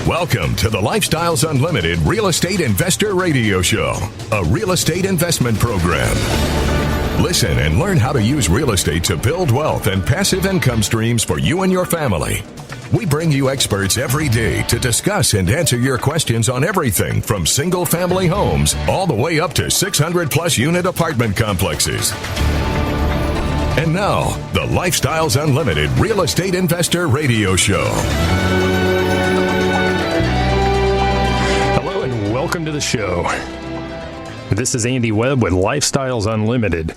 Welcome to the Lifestyles Unlimited Real Estate Investor Radio Show, a real estate investment program. Listen and learn how to use real estate to build wealth and passive income streams for you and your family. We bring you experts every day to discuss and answer your questions on everything from single-family homes all the way up to 600-plus unit apartment complexes. And now, the Lifestyles Unlimited Real Estate Investor Radio Show. Hello and welcome to the show. This is Andy Webb with Lifestyles Unlimited.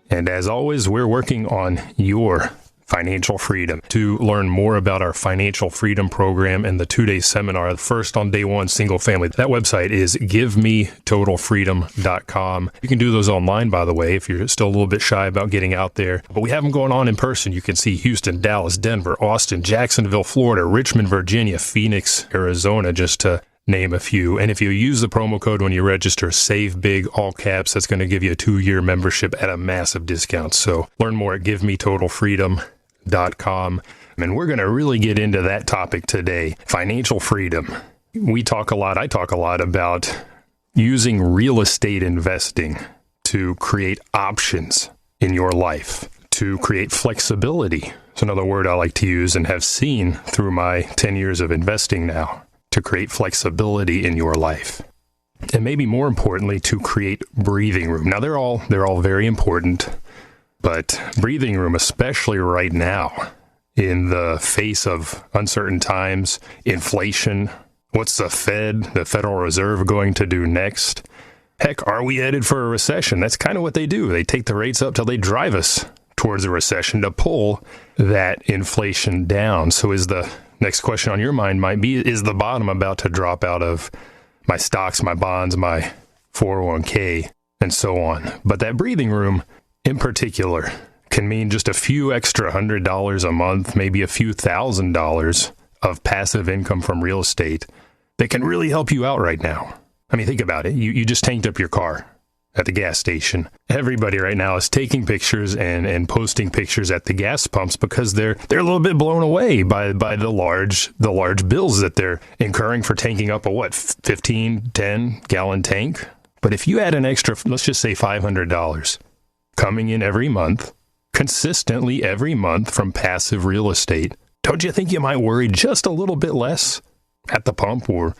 And as always, we're working on your financial freedom. To learn more about our financial freedom program and the 2-day seminar, first on day one, single family, that website is givemetotalfreedom.com. You can do those online, by the way, if you're still a little bit shy about getting out there. But we have them going on in person. You can see Houston, Dallas, Denver, Austin, Jacksonville, Florida, Richmond, Virginia, Phoenix, Arizona, just to name a few. And if you use the promo code when you register, Save Big, all caps, that's going to give you a 2-year membership at a massive discount. So learn more at givemetotalfreedom.com. And we're going to really get into that topic today, financial freedom. I talk a lot about using real estate investing to create options in your life, to create flexibility. It's another word I like to use and have seen through my 10 years of investing now, to create flexibility in your life. And maybe more importantly, to create breathing room. Now, they're all very important, but breathing room, especially right now, in the face of uncertain times, inflation, what's the Federal Reserve, going to do next? Heck, are we headed for a recession? That's kind of what they do. They take the rates up till they drive us towards a recession to pull that inflation down. So is the next question on your mind might be, is the bottom about to drop out of my stocks, my bonds, my 401k, and so on? But that breathing room in particular can mean just a few extra $100 a month, maybe a few $1,000s of passive income from real estate that can really help you out right now. I mean, think about it. You just tanked up your car at the gas station. Everybody right now is taking pictures and posting pictures at the gas pumps because they're a little bit blown away by the large bills that they're incurring for tanking up a 10 gallon tank. But if you add an extra, let's just say $500 coming in every month, consistently every month from passive real estate, don't you think you might worry just a little bit less at the pump or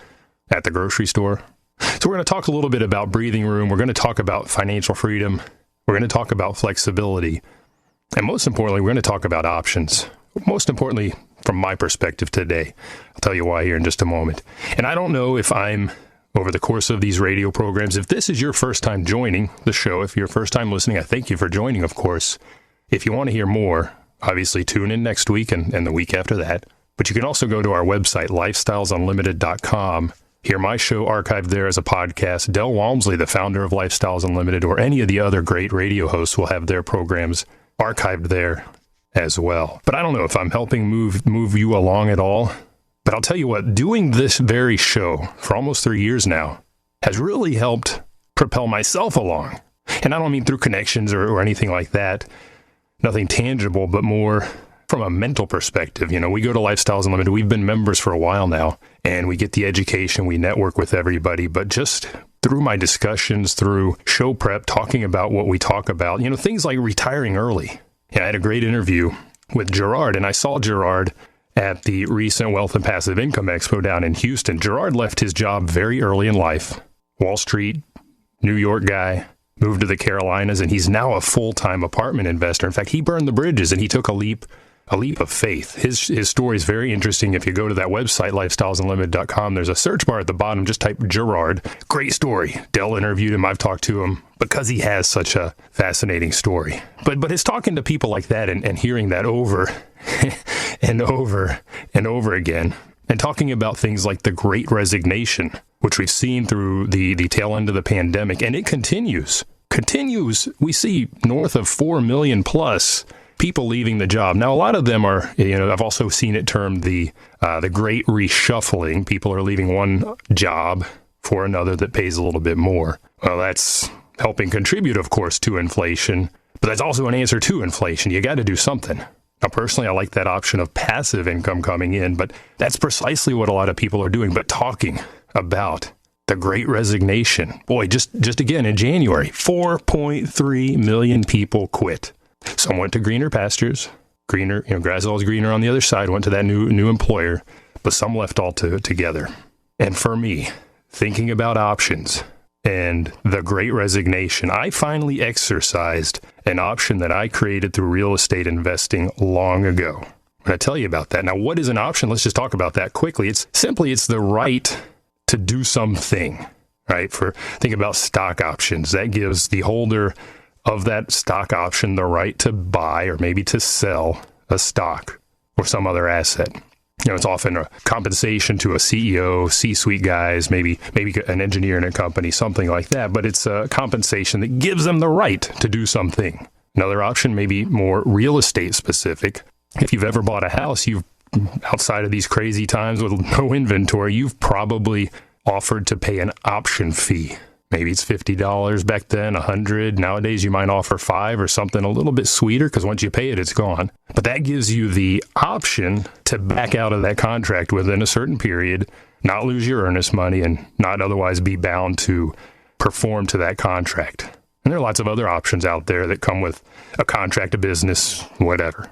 at the grocery store? So we're going to talk a little bit about breathing room. We're going to talk about financial freedom. We're going to talk about flexibility. And most importantly, we're going to talk about options. Most importantly, from my perspective today. I'll tell you why here in just a moment. And I don't know if I'm, over the course of these radio programs, if this is your first time joining the show, if you're first time listening, I thank you for joining, of course. If you want to hear more, obviously tune in next week and the week after that. But you can also go to our website, lifestylesunlimited.com. Hear my show archived there as a podcast. Del Walmsley, the founder of Lifestyles Unlimited, or any of the other great radio hosts will have their programs archived there as well. But I don't know if I'm helping move you along at all. But I'll tell you what, doing this very show for almost 3 years now has really helped propel myself along. And I don't mean through connections or anything like that. Nothing tangible, but more from a mental perspective. You know, we go to Lifestyles Unlimited. We've been members for a while now, and we get the education. We network with everybody. But just through my discussions, through show prep, talking about what we talk about, you know, things like retiring early. Yeah, I had a great interview with Gerard, and I saw Gerard at the recent Wealth and Passive Income Expo down in Houston. Gerard left his job very early in life. Wall Street, New York guy, moved to the Carolinas, and he's now a full-time apartment investor. In fact, he burned the bridges, and he took a leap of faith. His story is very interesting. If you go to that website, lifestylesunlimited.com, there's a search bar at the bottom. Just type Gerard. Great story. Dell interviewed him. I've talked to him because he has such a fascinating story. But it's talking to people like that and hearing that over and over and over again, and talking about things like the Great Resignation, which we've seen through the tail end of the pandemic, and it continues. We see north of 4 million plus people leaving the job. Now, a lot of them are, you know, I've also seen it termed the great reshuffling. People are leaving one job for another that pays a little bit more. Well, that's helping contribute, of course, to inflation, but that's also an answer to inflation. You got to do something. Now, personally, I like that option of passive income coming in, but that's precisely what a lot of people are doing. But talking about the Great Resignation, boy, just again in January, 4.3 million people quit. Some went to greener pastures, greener, grass is always greener on the other side, went to that new employer, but some left together. And for me, thinking about options and the Great Resignation, I finally exercised an option that I created through real estate investing long ago. I'm going to tell you about that. Now, what is an option? Let's just talk about that quickly. It's the right to do something, right? Think about stock options. That gives the holder of that stock option the right to buy or maybe to sell a stock or some other asset. It's often a compensation to a CEO, C-suite guys, maybe an engineer in a company, something like that. But it's a compensation that gives them the right to do something. Another option may be more real estate specific. If you've ever bought a house, outside of these crazy times with no inventory, you've probably offered to pay an option fee. Maybe it's $50 back then, $100. Nowadays, you might offer $5 or something a little bit sweeter because once you pay it, it's gone. But that gives you the option to back out of that contract within a certain period, not lose your earnest money, and not otherwise be bound to perform to that contract. And there are lots of other options out there that come with a contract of business, whatever.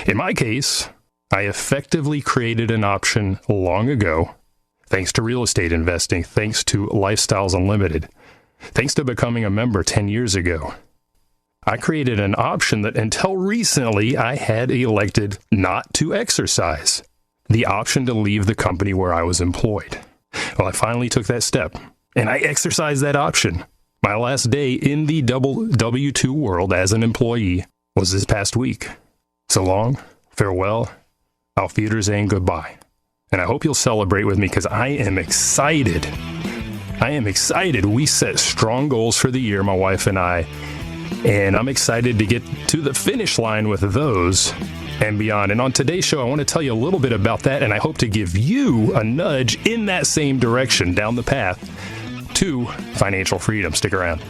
In my case, I effectively created an option long ago, thanks to real estate investing, thanks to Lifestyles Unlimited, thanks to becoming a member 10 years ago. I created an option that until recently I had elected not to exercise, the option to leave the company where I was employed. Well, I finally took that step, and I exercised that option. My last day in the W-2 world as an employee was this past week. So long, farewell, auf Wiedersehen, goodbye. And I hope you'll celebrate with me because I am excited. We set strong goals for the year, my wife and I, and I'm excited to get to the finish line with those and beyond. And on today's show, I want to tell you a little bit about that, and I hope to give you a nudge in that same direction down the path to financial freedom. Stick around.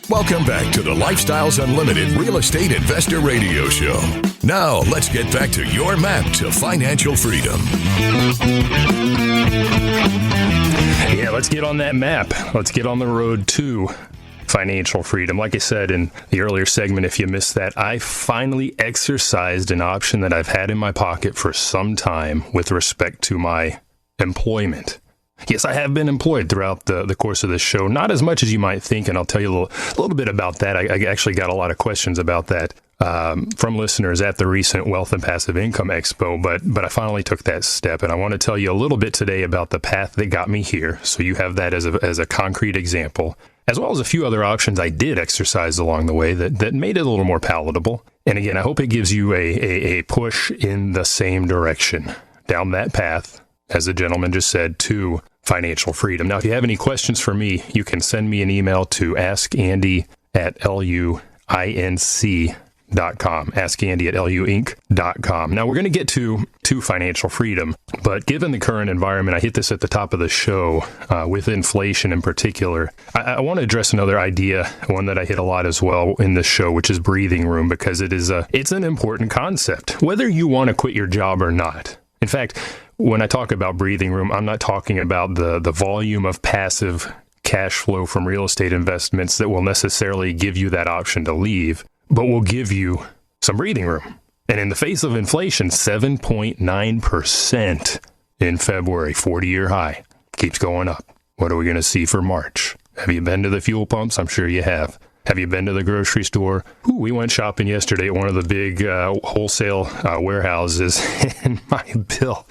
Welcome back to the Lifestyles Unlimited Real Estate Investor Radio Show. Now, let's get back to your map to financial freedom. Yeah, let's get on that map. Let's get on the road to financial freedom. Like I said in the earlier segment, if you missed that, I finally exercised an option that I've had in my pocket for some time with respect to my employment. Yes, I have been employed throughout the course of this show, not as much as you might think, and I'll tell you a little bit about that. I actually got a lot of questions about that from listeners at the recent Wealth and Passive Income Expo, but I finally took that step, and I want to tell you a little bit today about the path that got me here, so you have that as a concrete example, as well as a few other options I did exercise along the way that made it a little more palatable. And again, I hope it gives you a push in the same direction, down that path, as the gentleman just said, to financial freedom. Now, if you have any questions for me, you can send me an email to askandy@luinc.com, askandy@luinc.com. Now, we're going to get to financial freedom, but given the current environment, I hit this at the top of the show, with inflation in particular, I want to address another idea, one that I hit a lot as well in this show, which is breathing room, because it's an important concept, whether you want to quit your job or not. In fact, when I talk about breathing room, I'm not talking about the volume of passive cash flow from real estate investments that will necessarily give you that option to leave, but will give you some breathing room. And in the face of inflation, 7.9% in February, 40-year high, keeps going up. What are we going to see for March? Have you been to the fuel pumps? I'm sure you have. Have you been to the grocery store? We went shopping yesterday at one of the big wholesale warehouses, and my bill,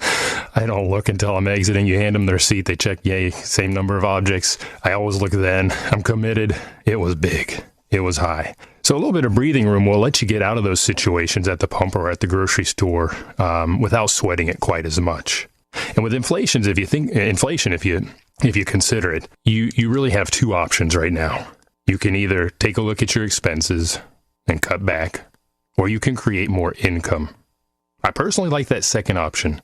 I don't look until I'm exiting. You hand them their receipt, they check, yay, same number of objects. I always look then. I'm committed. It was big. It was high. So a little bit of breathing room will let you get out of those situations at the pump or at the grocery store without sweating it quite as much. And with inflation, if you if you consider it, you really have two options right now. You can either take a look at your expenses and cut back, or you can create more income. I personally like that second option.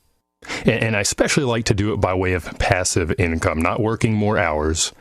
And I especially like to do it by way of passive income, not working more hours,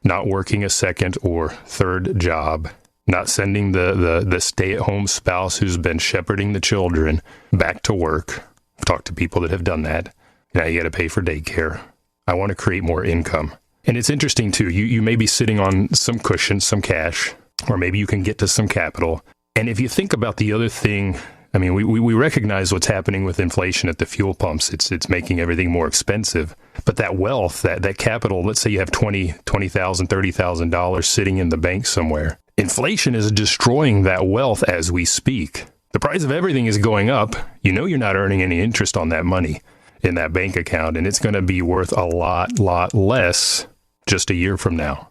not working a second or third job, not sending the stay-at-home spouse who's been shepherding the children back to work. I've talked to people that have done that. Now you got to pay for daycare. I want to create more income. And it's interesting, too. You may be sitting on some cushion, some cash, or maybe you can get to some capital. And if you think about the other thing, I mean, we recognize what's happening with inflation at the fuel pumps. It's making everything more expensive. But that wealth, that capital, let's say you have $20,000, $30,000 sitting in the bank somewhere. Inflation is destroying that wealth as we speak. The price of everything is going up. You know you're not earning any interest on that money in that bank account, and it's going to be worth a lot less just a year from now.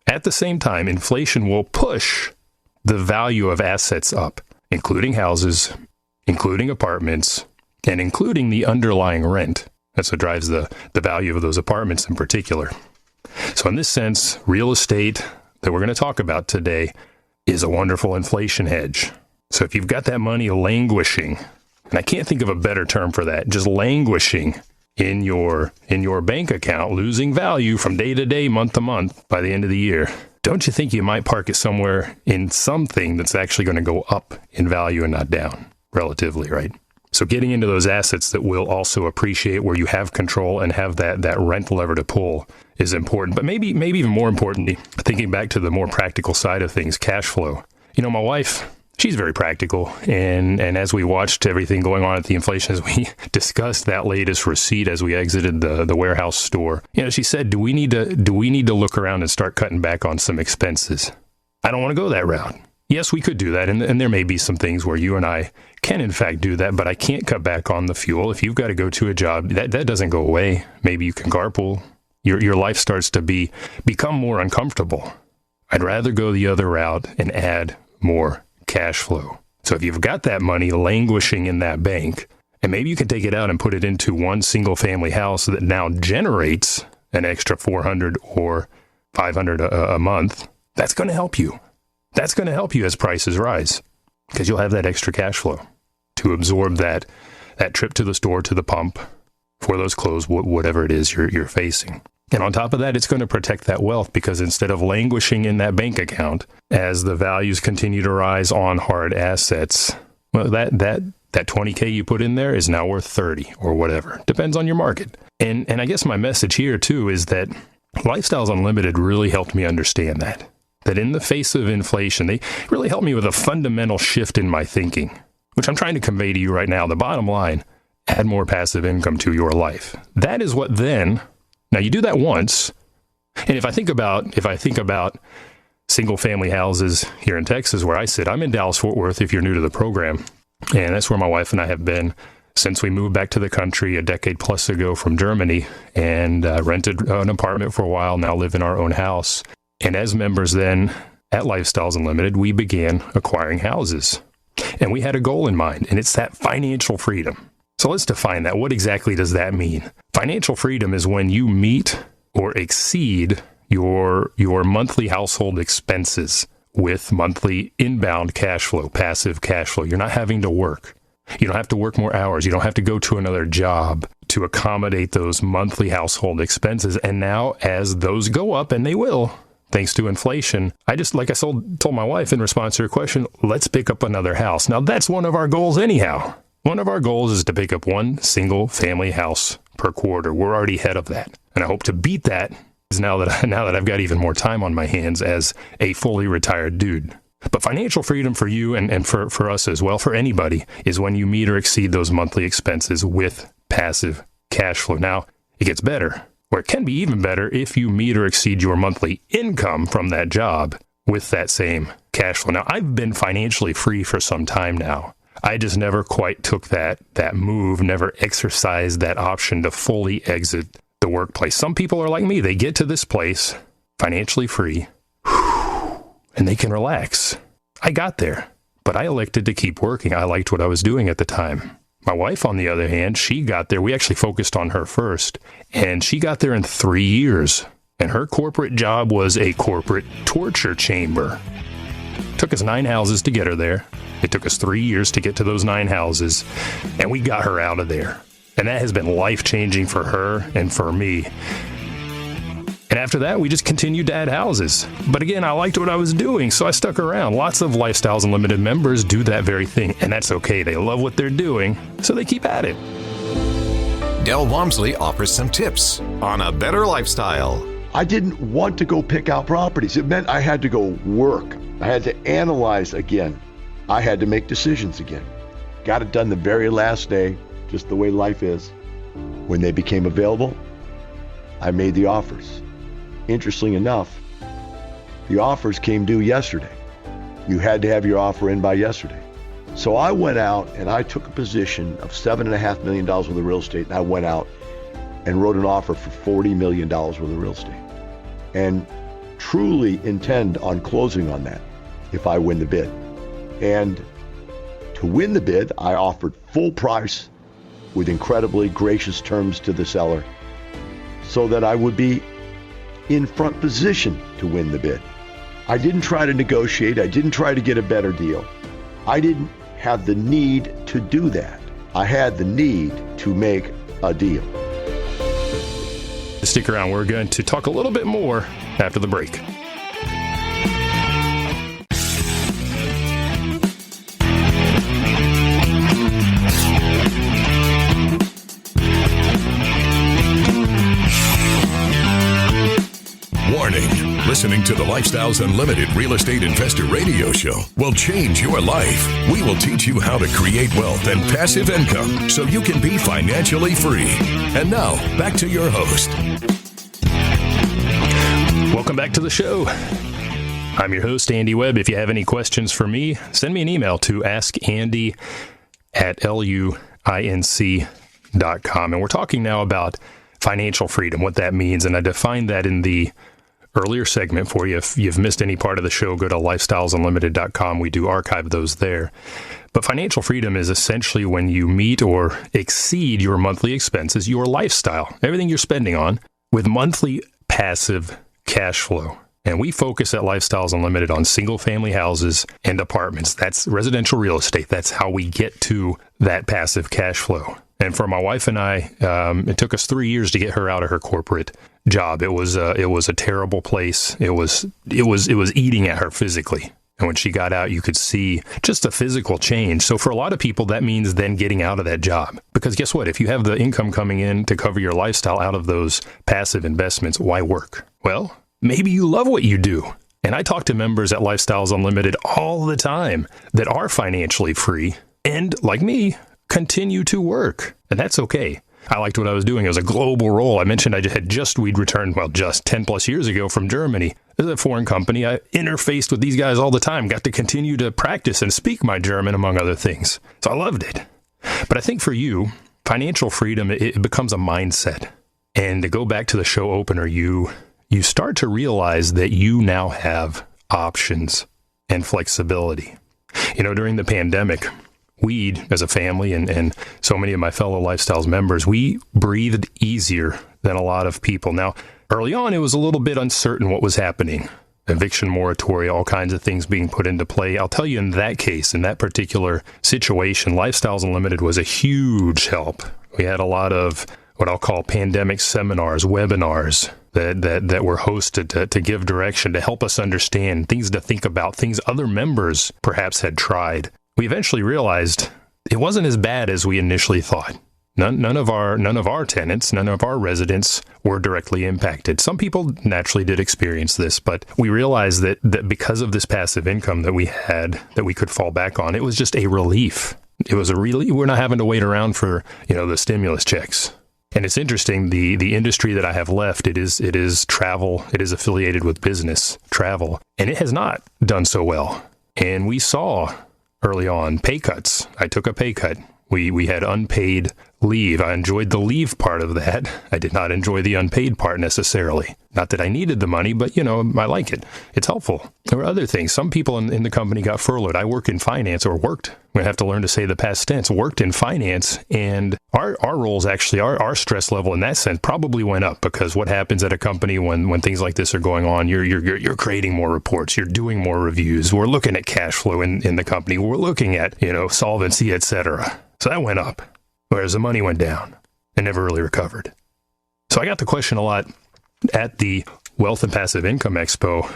At the same time, inflation will push the value of assets up, including houses, including apartments, and including the underlying rent. That's what drives the value of those apartments in particular. So in this sense, real estate that we're going to talk about today is a wonderful inflation hedge. So if you've got that money languishing, and I can't think of a better term for that, just languishing in your bank account, losing value from day to day, month to month by the end of the year, don't you think you might park it somewhere in something that's actually going to go up in value and not down relatively, right? So getting into those assets that will also appreciate, where you have control and have that rent lever to pull, is important. But maybe even more importantly, thinking back to the more practical side of things, cash flow. You know, my wife, she's very practical. And as we watched everything going on at the inflation, as we discussed that latest receipt as we exited the warehouse store, you know, she said, do we need to look around and start cutting back on some expenses? I don't want to go that route. Yes, we could do that. And there may be some things where you and I can in fact do that, but I can't cut back on the fuel. If you've got to go to a job, that doesn't go away. Maybe you can carpool. Your life starts to become more uncomfortable. I'd rather go the other route and add more cash flow. So if you've got that money languishing in that bank, and maybe you can take it out and put it into one single family house that now generates an extra $400 or $500 a month, that's going to help you. That's going to help you as prices rise, because you'll have that extra cash flow to absorb that trip to the store, to the pump, for those clothes, whatever it is you're facing. And on top of that, it's going to protect that wealth, because instead of languishing in that bank account as the values continue to rise on hard assets, well, that $20K you put in there is now worth $30 or whatever. Depends on your market. And I guess my message here too is that Lifestyles Unlimited really helped me understand that in the face of inflation, they really helped me with a fundamental shift in my thinking, which I'm trying to convey to you right now. The bottom line, add more passive income to your life. That is what then. Now you do that once, and if I think about single family houses here in Texas where I sit, I'm in Dallas-Fort Worth if you're new to the program, and that's where my wife and I have been since we moved back to the country a decade plus ago from Germany, and rented an apartment for a while, now live in our own house. And as members then at Lifestyles Unlimited, we began acquiring houses, and we had a goal in mind, and it's that financial freedom. So let's define that. What exactly does that mean? Financial freedom is when you meet or exceed your monthly household expenses with monthly inbound cash flow, passive cash flow. You're not having to work. You don't have to work more hours. You don't have to go to another job to accommodate those monthly household expenses. And now as those go up, and they will, thanks to inflation, like I told my wife in response to her question, let's pick up another house. Now that's one of our goals anyhow. One of our goals is to pick up one single family house per quarter. We're already ahead of that. And I hope to beat that now that I've got even more time on my hands as a fully retired dude. But financial freedom for you and for us as well, for anybody, is when you meet or exceed those monthly expenses with passive cash flow. Now, it gets better, or it can be even better if you meet or exceed your monthly income from that job with that same cash flow. Now, I've been financially free for some time now. I just never quite took that move, never exercised that option to fully exit the workplace. Some people are like me. They get to this place financially free, and they can relax. I got there, but I elected to keep working. I liked what I was doing at the time. My wife, on the other hand, she got there. We actually focused on her first, and she got there in 3 years. And her corporate job was a corporate torture chamber. It took us 9 houses to get her there. It took us 3 years to get to those 9 houses, and we got her out of there. And that has been life-changing for her and for me. And after that, we just continued to add houses. But again, I liked what I was doing, so I stuck around. Lots of Lifestyles Unlimited members do that very thing, and that's okay. They love what they're doing, so they keep at it. Del Walmsley offers some tips on a better lifestyle. I didn't want to go pick out properties. It meant I had to go work. I had to analyze again. I had to make decisions again. Got it done the very last day, just the way life is. When they became available, I made the offers. Interestingly enough, the offers came due yesterday. You had to have your offer in by yesterday. So I went out and I took a position of $7.5 million worth of real estate, and I went out and wrote an offer for $40 million worth of real estate. And truly intend on closing on that if I win the bid. And to win the bid, I offered full price with incredibly gracious terms to the seller so that I would be in front position to win the bid. I didn't try to negotiate. I didn't try to get a better deal. I didn't have the need to do that. I had the need to make a deal. Stick around. We're going to talk a little bit more after the break. Warning, listening to the Lifestyles Unlimited Real Estate Investor Radio Show will change your life. We will teach you how to create wealth and passive income so you can be financially free. And now, back to your host. Welcome back to the show. I'm your host, Andy Webb. If you have any questions for me, send me an email to askandy@luinc.com. And we're talking now about financial freedom, what that means. And I defined that in the earlier segment for you. If you've missed any part of the show, go to lifestylesunlimited.com. We do archive those there. But financial freedom is essentially when you meet or exceed your monthly expenses, your lifestyle, everything you're spending on, with monthly passive cash flow. And we focus at Lifestyles Unlimited on single-family houses and apartments. That's residential real estate. That's how we get to that passive cash flow. And for my wife and I, it took us 3 years to get her out of her corporate job. It was a terrible place. It was eating at her physically. And when she got out, you could see just a physical change. So for a lot of people, that means then getting out of that job. Because guess what? If you have the income coming in to cover your lifestyle out of those passive investments, why work? Well, maybe you love what you do. And I talk to members at Lifestyles Unlimited all the time that are financially free and, like me, continue to work. And that's okay. I liked what I was doing. It was a global role. I mentioned we'd returned, just 10 plus years ago from Germany. This is a foreign company. I interfaced with these guys all the time, got to continue to practice and speak my German, among other things. So I loved it. But I think for you, financial freedom, it becomes a mindset. And to go back to the show opener, you start to realize that you now have options and flexibility. During the pandemic, we, as a family, and so many of my fellow Lifestyles members, we breathed easier than a lot of people. Now, early on, it was a little bit uncertain what was happening. Eviction moratoria, all kinds of things being put into play. I'll tell you, in that case, in that particular situation, Lifestyles Unlimited was a huge help. We had a lot of what I'll call pandemic seminars, webinars that were hosted to give direction, to help us understand things to think about, things other members perhaps had tried. We eventually realized it wasn't as bad as we initially thought. None of our tenants, none of our residents were directly impacted. Some people naturally did experience this, but we realized that because of this passive income that we had, that we could fall back on, it was just a relief. It was a relief. We're not having to wait around for, the stimulus checks. And it's interesting, the industry that I have left, it is travel. It is affiliated with business travel, and it has not done so well. And we saw early on pay cuts. I took a pay cut. We had unpaid leave. I enjoyed the leave part of that. I did not enjoy the unpaid part necessarily. Not that I needed the money, but, I like it. It's helpful. There were other things. Some people in the company got furloughed. I work in finance, or worked. We have to learn to say the past tense. Worked in finance, and our roles actually, our stress level in that sense probably went up, because what happens at a company when things like this are going on, you're creating more reports, you're doing more reviews. We're looking at cash flow in the company. We're looking at, solvency, etc. So that went up, whereas the money went down and never really recovered. So I got the question a lot at the Wealth and Passive Income Expo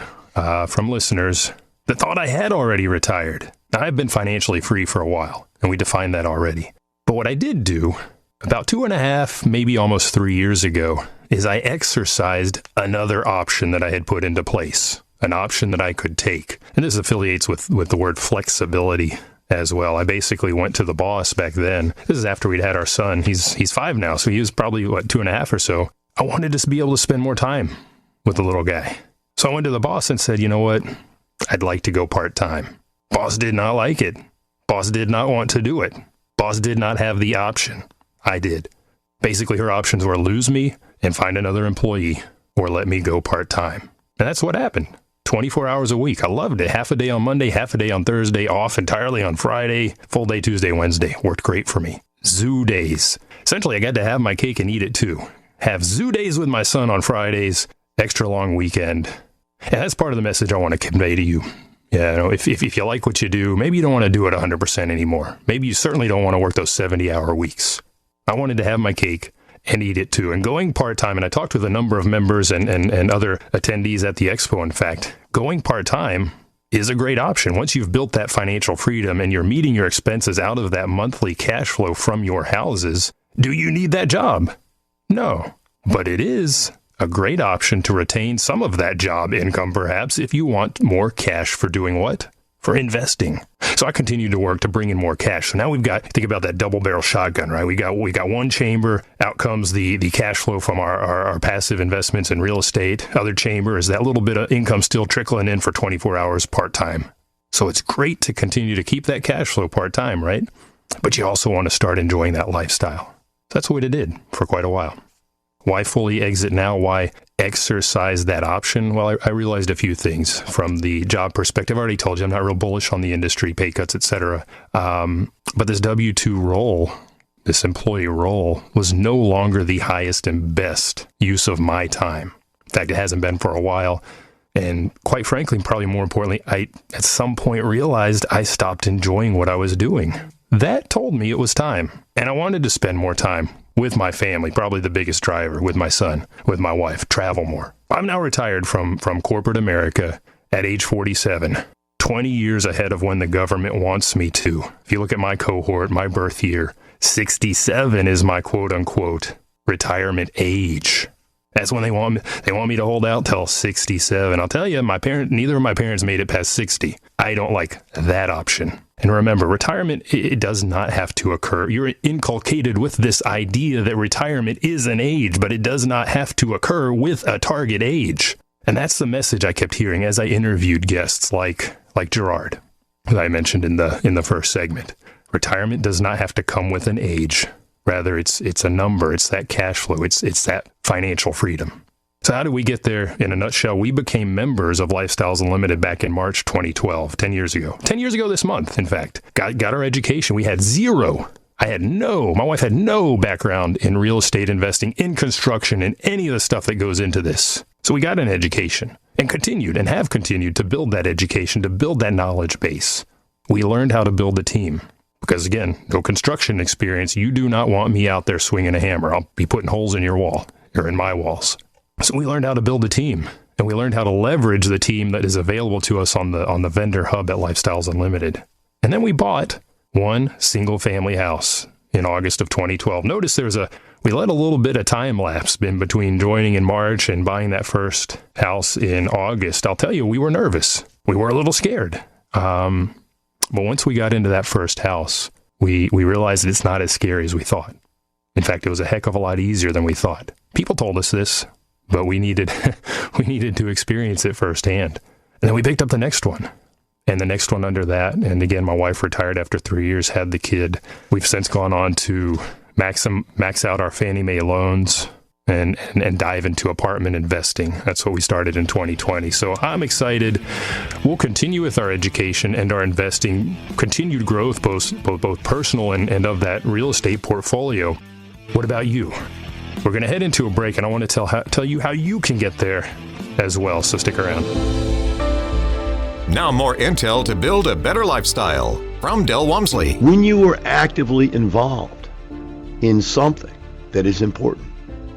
from listeners that thought I had already retired. Now, I've been financially free for a while, and we defined that already. But what I did do about 2.5, maybe almost 3 years ago, is I exercised another option that I had put into place, an option that I could take. And this affiliates with the word flexibility as well. I basically went to the boss back then. This is after we'd had our son. He's 5 now, so he was probably, 2.5 or so. I wanted to be able to spend more time with the little guy. So I went to the boss and said, you know what? I'd like to go part-time. Boss did not like it. Boss did not want to do it. Boss did not have the option. I did. Basically, her options were lose me and find another employee, or let me go part-time. And that's what happened. 24 hours a week. I loved it. Half a day on Monday, half a day on Thursday, off entirely on Friday, full day Tuesday, Wednesday. Worked great for me. Zoo days. Essentially, I got to have my cake and eat it too. Have zoo days with my son on Fridays, extra long weekend. And that's part of the message I want to convey to you. If you like what you do, maybe you don't want to do it 100% anymore. Maybe you certainly don't want to work those 70-hour weeks. I wanted to have my cake and eat it too. And going part-time, and I talked with a number of members and other attendees at the expo, in fact, going part-time is a great option. Once you've built that financial freedom and you're meeting your expenses out of that monthly cash flow from your houses, do you need that job? No, but it is a great option to retain some of that job income, perhaps, if you want more cash for doing what? For investing. So I continue to work to bring in more cash. So now we've got, think about that double barrel shotgun, right? We got one chamber, out comes the cash flow from our passive investments in real estate. Other chamber is that little bit of income still trickling in for 24 hours part-time. So it's great to continue to keep that cash flow part-time, right? But you also want to start enjoying that lifestyle. That's what I did for quite a while. Why fully exit now? Why exercise that option? Well, I realized a few things from the job perspective. I already told you I'm not real bullish on the industry, pay cuts, etc. But this W-2 role, this employee role, was no longer the highest and best use of my time. In fact, it hasn't been for a while. And quite frankly, probably more importantly, I at some point realized I stopped enjoying what I was doing. That told me it was time. And I wanted to spend more time with my family, probably the biggest driver, with my son, with my wife, travel more. I'm now retired from corporate America at age 47, 20 years ahead of when the government wants me to. If you look at my cohort, my birth year, 67 is my quote-unquote retirement age. That's when they want me to hold out till 67. I'll tell you, neither of my parents made it past 60. I don't like that option. And remember, retirement, it does not have to occur. You're inculcated with this idea that retirement is an age, but it does not have to occur with a target age. And that's the message I kept hearing as I interviewed guests like Gerard, that I mentioned in the first segment. Retirement does not have to come with an age. Rather, it's a number. It's that cash flow. It's that financial freedom. So how did we get there in a nutshell? We became members of Lifestyles Unlimited back in March 2012, 10 years ago. 10 years ago this month, in fact. Got our education. We had zero. My wife had no background in real estate investing, in construction, and any of the stuff that goes into this. So we got an education and have continued to build that education, to build that knowledge base. We learned how to build a team. Because again, no construction experience. You do not want me out there swinging a hammer. I'll be putting holes in your wall or in my walls. So we learned how to build a team, and we learned how to leverage the team that is available to us on the vendor hub at Lifestyles Unlimited. And then we bought one single family house in August of 2012. Notice we let a little bit of time lapse in between joining in March and buying that first house in August. I'll tell you, we were nervous. We were a little scared. But once we got into that first house, we realized that it's not as scary as we thought. In fact, it was a heck of a lot easier than we thought. People told us this, but we needed to experience it firsthand. And then we picked up the next one, and the next one under that. And again, my wife retired after 3 years, had the kid. We've since gone on to max out our Fannie Mae loans, and dive into apartment investing. That's what we started in 2020. So I'm excited. We'll continue with our education and our investing, continued growth, both personal and of that real estate portfolio. What about you? We're going to head into a break, and I want to tell you how you can get there as well. So stick around. Now more intel to build a better lifestyle from Del Walmsley. When you are actively involved in something that is important,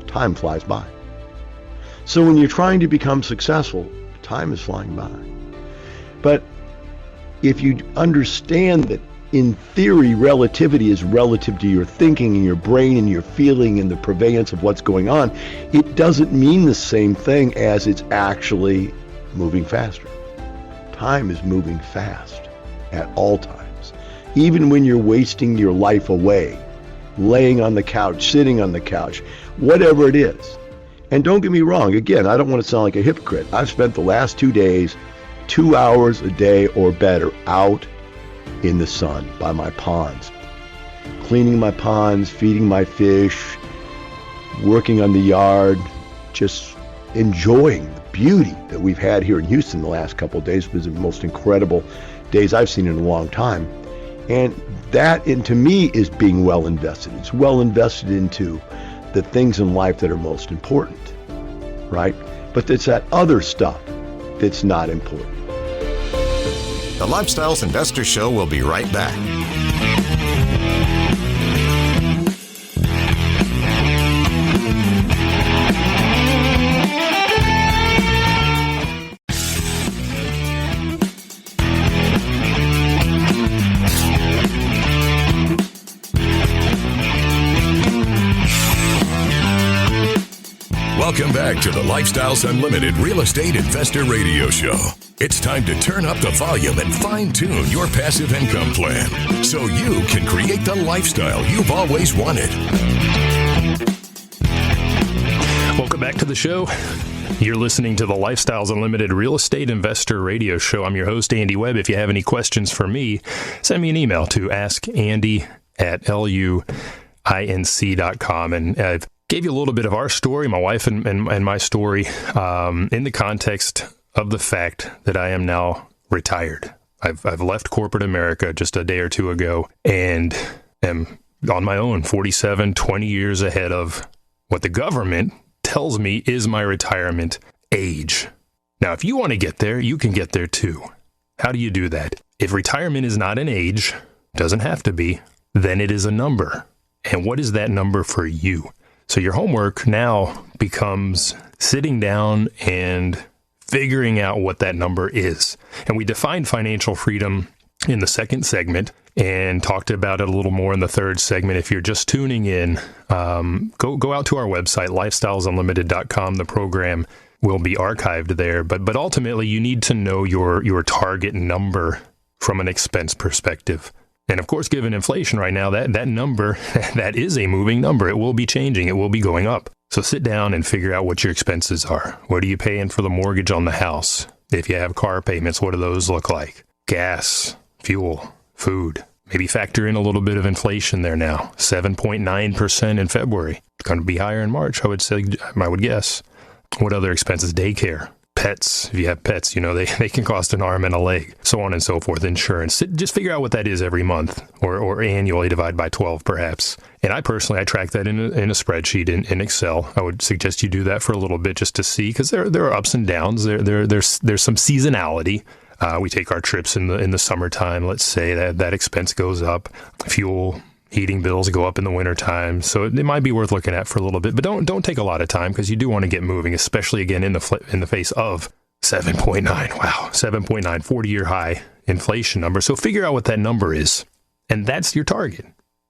time flies by. So when you're trying to become successful, time is flying by. But if you understand that in theory, relativity is relative to your thinking and your brain and your feeling and the purveyance of what's going on, it doesn't mean the same thing as it's actually moving faster. Time is moving fast at all times. Even when you're wasting your life away, laying on the couch, sitting on the couch, whatever it is. And don't get me wrong, again, I don't want to sound like a hypocrite. I've spent the last 2 days, 2 hours a day or better out in the sun by my ponds, cleaning my ponds, feeding my fish, working on the yard, just enjoying the beauty that we've had here in Houston the last couple of days. It was the most incredible days I've seen in a long time. And that, to me, is being well invested. It's well invested into the things in life that are most important, right? But it's that other stuff that's not important. The Lifestyles Investor Show will be right back. Welcome back to the Lifestyles Unlimited Real Estate Investor Radio Show. It's time to turn up the volume and fine-tune your passive income plan so you can create the lifestyle you've always wanted. Welcome back to the show. You're listening to the Lifestyles Unlimited Real Estate Investor Radio Show. I'm your host, Andy Webb. If you have any questions for me, send me an email to askandy@luinc.com. And I've gave you a little bit of our story, my wife and my story, in the context of the fact that I am now retired. I've left corporate America just a day or two ago and am on my own, 47, 20 years ahead of what the government tells me is my retirement age. Now, if you want to get there, you can get there too. How do you do that? If retirement is not an age, doesn't have to be, then it is a number. And what is that number for you? So your homework now becomes sitting down and figuring out what that number is. And we defined financial freedom in the second segment and talked about it a little more in the third segment. If you're just tuning in, go out to our website, lifestylesunlimited.com. The program will be archived there. But ultimately, you need to know your target number from an expense perspective. And of course, given inflation right now, that number, that is a moving number. It will be changing. It will be going up. So sit down and figure out what your expenses are. What are you paying for the mortgage on the house? If you have car payments, what do those look like? Gas, fuel, food. Maybe factor in a little bit of inflation there now. 7.9% in February. It's going to be higher in March, I would guess. What other expenses? Daycare. Pets, if you have pets, they can cost an arm and a leg, so on and so forth. Insurance, just figure out what that is every month or annually, divide by 12 perhaps. And I track that in a spreadsheet in Excel. I would suggest you do that for a little bit just to see, because there are ups and downs. There's some seasonality. We take our trips in the summertime. Let's say that expense goes up. Fuel, heating bills go up in the wintertime. So it might be worth looking at for a little bit, but don't take a lot of time, because you do want to get moving, especially again in the face of 7.9. Wow, 7.9, 40-year high inflation number. So figure out what that number is, and that's your target.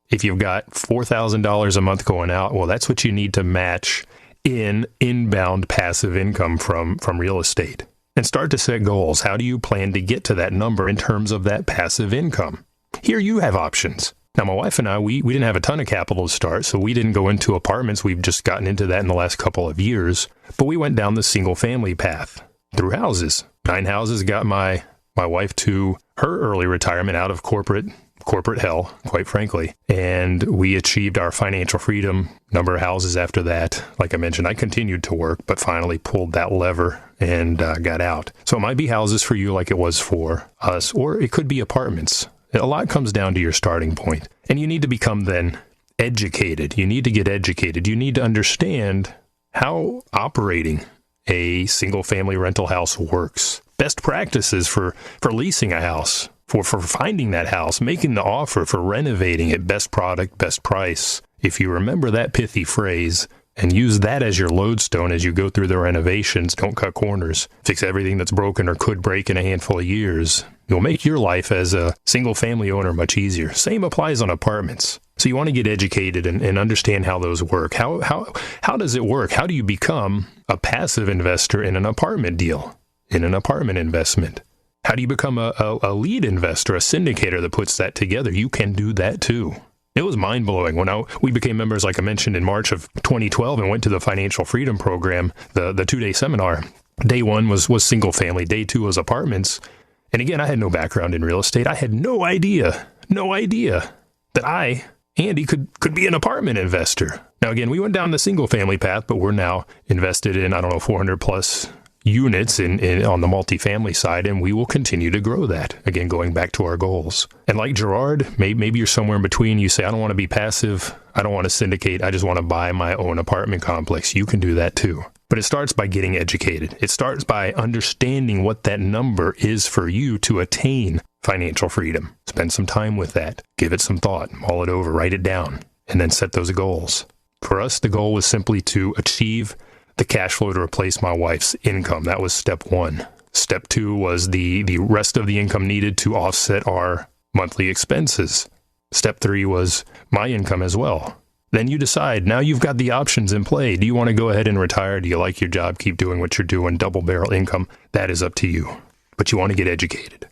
If you've got $4,000 a month going out, well, that's what you need to match in inbound passive income from real estate. And start to set goals. How do you plan to get to that number in terms of that passive income? Here you have options. Now, my wife and I, we didn't have a ton of capital to start, so we didn't go into apartments. We've just gotten into that in the last couple of years. But we went down the single-family path through houses. 9 houses got my wife to her early retirement out of corporate corporate hell, quite frankly. And we achieved our financial freedom, number of houses after that. Like I mentioned, I continued to work, but finally pulled that lever and got out. So it might be houses for you like it was for us, or it could be apartments. A lot comes down to your starting point. And you need to become then educated. You need to get educated. You need to understand how operating a single family rental house works. Best practices for leasing a house, for finding that house, making the offer, for renovating it, best product, best price. If you remember that pithy phrase and use that as your lodestone as you go through the renovations, don't cut corners, fix everything that's broken or could break in a handful of years, you'll make your life as a single family owner much easier. Same applies on apartments. So you want to get educated and understand how those work. How does it work? How do you become a passive investor in an apartment deal, in an apartment investment? How do you become a lead investor, a syndicator that puts that together? You can do that too. It was mind-blowing when we became members, like I mentioned, in March of 2012 and went to the Financial Freedom Program, the 2-day seminar. Day one was single family. Day two was apartments. And again, I had no background in real estate. I had no idea that Andy, could be an apartment investor. Now, again, we went down the single family path, but we're now invested in, 400 plus units on the multifamily side, and we will continue to grow that. Again, going back to our goals. And like Gerard, maybe you're somewhere in between. You say, I don't want to be passive. I don't want to syndicate. I just want to buy my own apartment complex. You can do that too. But it starts by getting educated. It starts by understanding what that number is for you to attain financial freedom. Spend some time with that. Give it some thought. Mull it over. Write it down. And then set those goals. For us, the goal was simply to achieve the cash flow to replace my wife's income. That was step one. Step two was the rest of the income needed to offset our monthly expenses. Step three was my income as well. Then you decide, now you've got the options in play. Do you want to go ahead and retire? Do you like your job? Keep doing what you're doing, double barrel income? That is up to you. But you want to get educated.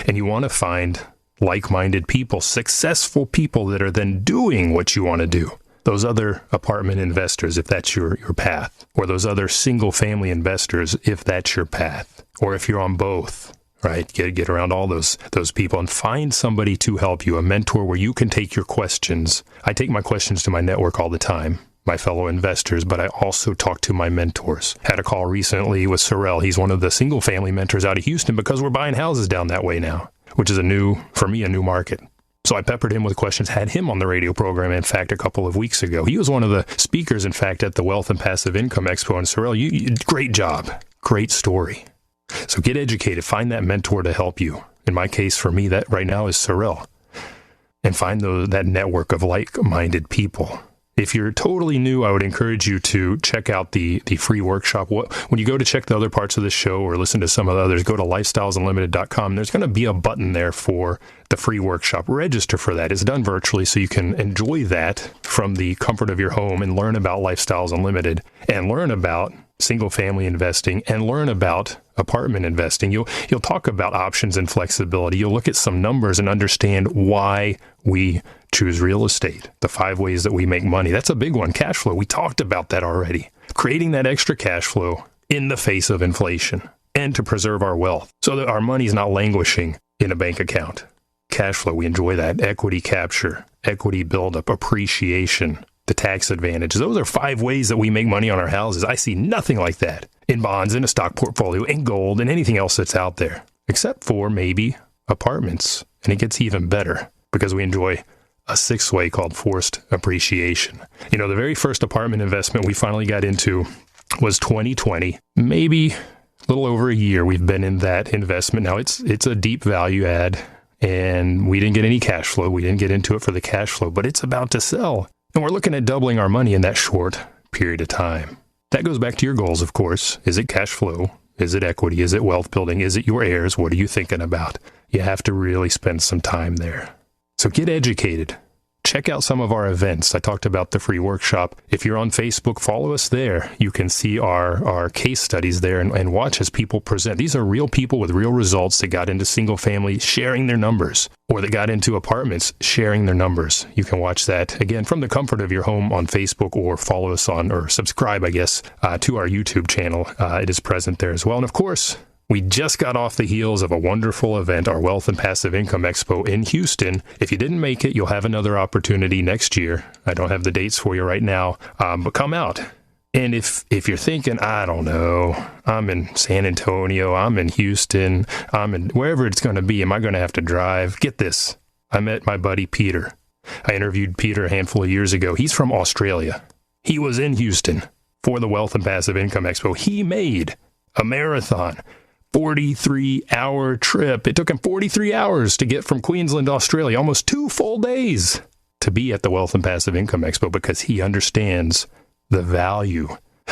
And you want to find like-minded people, successful people that are then doing what you want to do. Those other apartment investors, if that's your path, or those other single-family investors, if that's your path, or if you're on both, right? Get around all those people and find somebody to help you, a mentor where you can take your questions. I take my questions to my network all the time, my fellow investors, but I also talk to my mentors. Had a call recently with Sorrell. He's one of the single-family mentors out of Houston because we're buying houses down that way now, which is a new market. So I peppered him with questions, had him on the radio program, in fact, a couple of weeks ago. He was one of the speakers, in fact, at the Wealth and Passive Income Expo. And Sorrell, great job. Great story. So get educated. Find that mentor to help you. In my case, for me, that right now is Sorrell. And find that network of like-minded people. If you're totally new, I would encourage you to check out the free workshop. When you go to check the other parts of the show or listen to some of the others, go to lifestylesunlimited.com. There's going to be a button there for the free workshop. Register for that. It's done virtually, so you can enjoy that from the comfort of your home and learn about Lifestyles Unlimited and learn about single-family investing and learn about apartment investing. You'll talk about options and flexibility. You'll look at some numbers and understand why we choose real estate, the 5 ways that we make money. That's a big one. Cash flow. We talked about that already. Creating that extra cash flow in the face of inflation and to preserve our wealth so that our money is not languishing in a bank account. Cash flow, we enjoy that. Equity capture, equity buildup, appreciation, the tax advantage. Those are 5 ways that we make money on our houses. I see nothing like that in bonds, in a stock portfolio, in gold, and anything else that's out there, except for maybe apartments. And it gets even better because we enjoy a 6th way called forced appreciation. The very first apartment investment we finally got into was 2020, maybe a little over a year we've been in that investment. Now it's a deep value add and we didn't get any cash flow. We didn't get into it for the cash flow, but it's about to sell. And we're looking at doubling our money in that short period of time. That goes back to your goals, of course. Is it cash flow? Is it equity? Is it wealth building? Is it your heirs? What are you thinking about? You have to really spend some time there. So get educated. Check out some of our events. I talked about the free workshop. If you're on Facebook, follow us there. You can see our case studies there and watch as people present. These are real people with real results that got into single family sharing their numbers, or that got into apartments sharing their numbers. You can watch that, again, from the comfort of your home on Facebook, or follow us on, or subscribe, I guess, to our YouTube channel. It is present there as well. And of course, We just got off the heels of a wonderful event, our Wealth and Passive Income Expo in Houston. If you didn't make it, you'll have another opportunity next year. I don't have the dates for you right now, but come out. And if you're thinking, I don't know, I'm in San Antonio, I'm in Houston, I'm in wherever it's going to be, am I going to have to drive? Get this. I met my buddy Peter. I interviewed Peter a handful of years ago. He's from Australia. He was in Houston for the Wealth and Passive Income Expo. He made a marathon, 43-hour trip. It took him 43 hours to get from Queensland to Australia, almost 2 full days to be at the Wealth and Passive Income Expo because he understands the value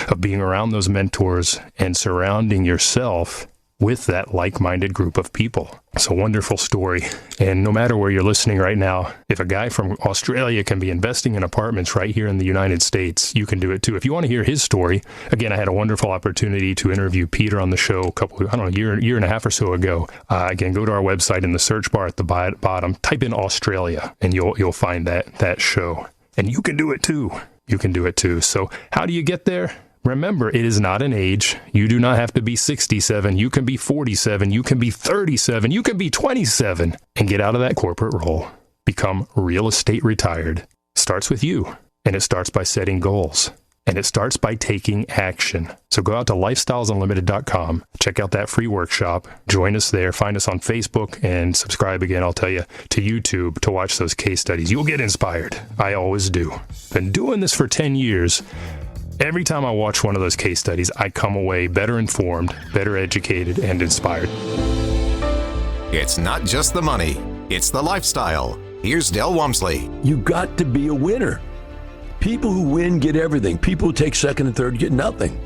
of being around those mentors and surrounding yourself with that like-minded group of people. It's a wonderful story. And no matter where you're listening right now, if a guy from Australia can be investing in apartments right here in the United States, you can do it too. If you want to hear his story, again, I had a wonderful opportunity to interview Peter on the show a year and a half or so ago. Again, go to our website in the search bar at the bottom, type in Australia, and you'll find that show. And you can do it too. You can do it too. So how do you get there? Remember, it is not an age. You do not have to be 67. You can be 47. You can be 37. You can be 27 and get out of that corporate role. Become real estate retired. Starts with you. And it starts by setting goals. And it starts by taking action. So go out to lifestylesunlimited.com. Check out that free workshop. Join us there. Find us on Facebook and subscribe again, I'll tell you, to YouTube to watch those case studies. You'll get inspired. I always do. Been doing this for 10 years. Every time I watch one of those case studies, I come away better informed, better educated, and inspired. It's not just the money, it's the lifestyle. Here's Del Walmsley. You got to be a winner. People who win get everything. People who take second and third get nothing.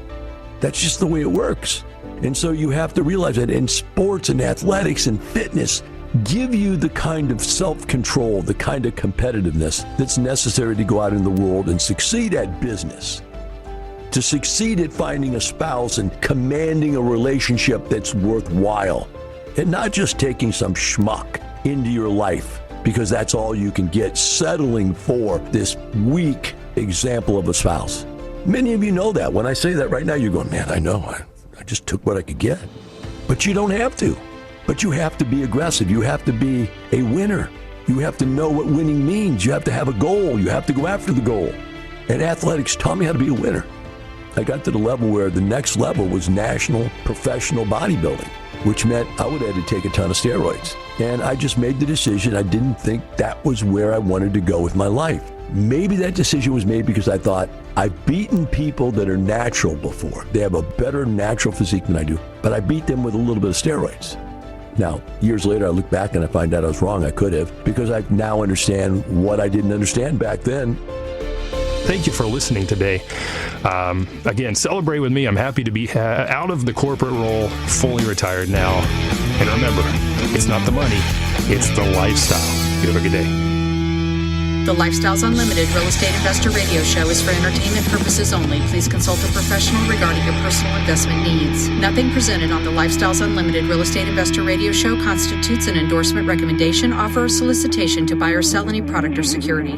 That's just the way it works. And so you have to realize that in sports and athletics and fitness, give you the kind of self-control, the kind of competitiveness that's necessary to go out in the world and succeed at business. To succeed at finding a spouse and commanding a relationship that's worthwhile, and not just taking some schmuck into your life because that's all you can get, settling for this weak example of a spouse. Many of you know that. When I say that right now, you're going, man, I know. I just took what I could get. But you don't have to. But you have to be aggressive. You have to be a winner. You have to know what winning means. You have to have a goal. You have to go after the goal. And athletics taught me how to be a winner. I got to the level where the next level was national professional bodybuilding, which meant I would have to take a ton of steroids. And I just made the decision. I didn't think that was where I wanted to go with my life. Maybe that decision was made because I thought, I've beaten people that are natural before. They have a better natural physique than I do, but I beat them with a little bit of steroids. Now, years later, I look back and I find out I was wrong. I could have, because I now understand what I didn't understand back then. Thank you for listening today. Again, celebrate with me. I'm happy to be out of the corporate role, fully retired now. And remember, it's not the money, it's the lifestyle. You have a good day. The Lifestyles Unlimited Real Estate Investor Radio Show is for entertainment purposes only. Please consult a professional regarding your personal investment needs. Nothing presented on the Lifestyles Unlimited Real Estate Investor Radio Show constitutes an endorsement, recommendation, offer, or solicitation to buy or sell any product or security.